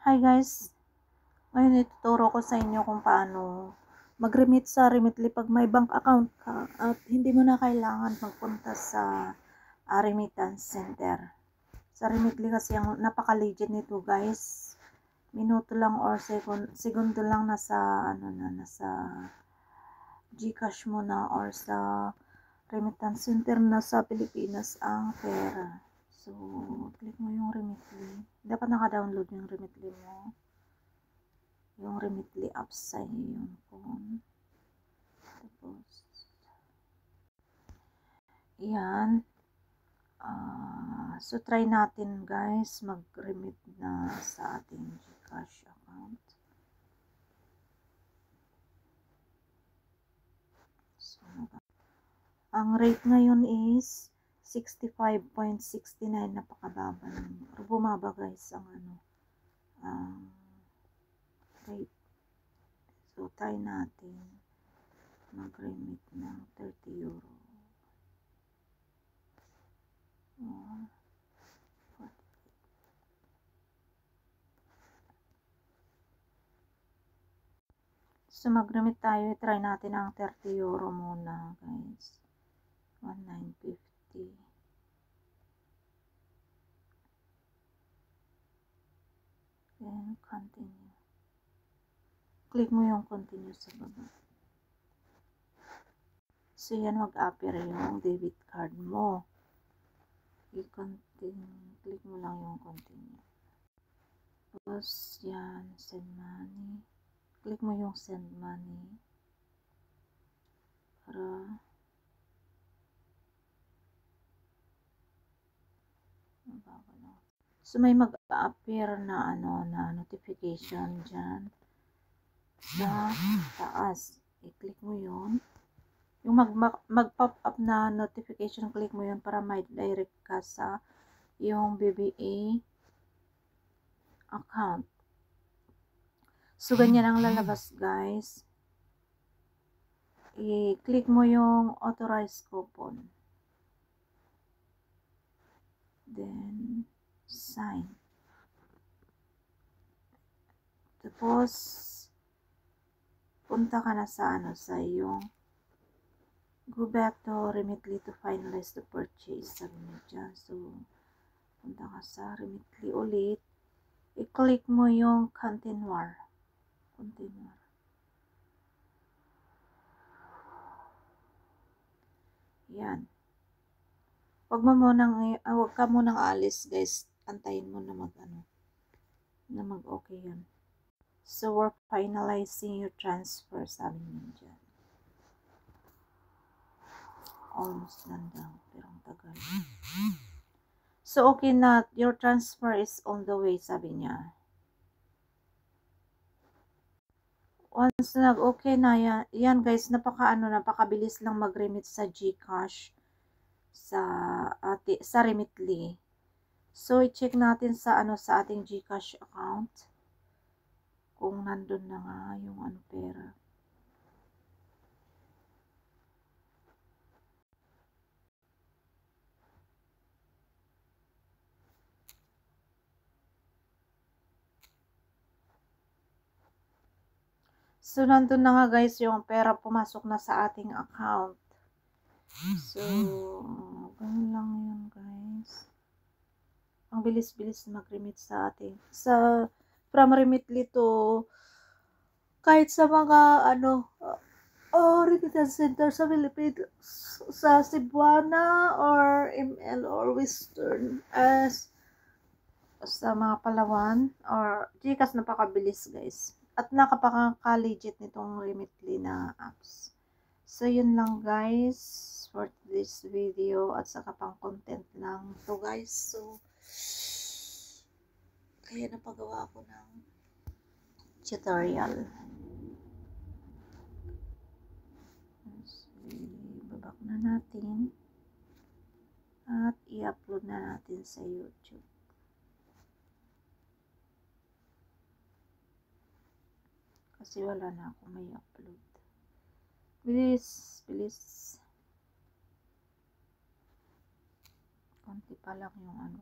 Hi guys, ngayon ituturo ko sa inyo kung paano mag-remit sa Remitly pag may bank account ka at hindi mo na kailangan magpunta sa remittance center. Sa Remitly kasi ang napaka-legit nito guys. Minuto lang or segundo lang nasa GCash mo na or sa remittance center na sa Pilipinas ang pera. So, click mo yung Remitly. Dapat naka-download yung Remitly mo. Yung Remitly app sa yung phone. Tapos, yan. So, try natin guys mag-remit na sa ating GCash account. So, ang rate ngayon is 65.69, napakababa naman. Pero bumaba guys ang rate. So, try natin mag-remit ng 30 euro. So, mag-remit tayo. Try natin ang 30 euro muna guys. 1950. Then, continue. Click mo yung continue sa baba. So, yan mag-appear yung debit card mo. I-continue. Click mo lang yung continue. Tapos, yan. Send money. Click mo yung send money. Para so, may mag-appear na na notification dyan sa taas. I-click mo yun. Yung mag-pop up na notification, click mo yun para may direct ka sa yung BBA account. So, ganyan ang lalabas guys. I-click mo yung authorized coupon. Then, sign. Tapos, punta ka na sa sa yung go back to Remitly to finalize the purchase. Sabi mo dyan. So, punta ka sa Remitly ulit. I-click mo yung continue. Yan. Wag ka munang alis guys. Antayin mo na mag-okay yan. So, we're finalizing your transfer. Sabi mo dyan. Almost done daw. Pero ang tagal. So, okay na. Your transfer is on the way, sabi niya. Once nag-okay na yan guys, napakabilis lang mag-remit sa GCash sa Remitly. So, i-check natin sa sa ating GCash account kung nandun na nga yung pera. So, nandun na nga guys yung pera, pumasok na sa ating account. So, ganun lang yun guys. Ang bilis-bilis mag-remit sa ating. From Remitly to kahit sa mga remittance center sa Philippines, sa Cebuana or ML or Western sa mga Palawan or GCash, napakabilis guys. At napaka-legit nitong Remitly na apps. So, yun lang guys for this video at saka pang content lang to guys. So, kaya napagawa ko ng tutorial. Babak na natin at i-upload na natin sa YouTube. Kasi wala na ako may upload. Bilis. Konti pa lang yung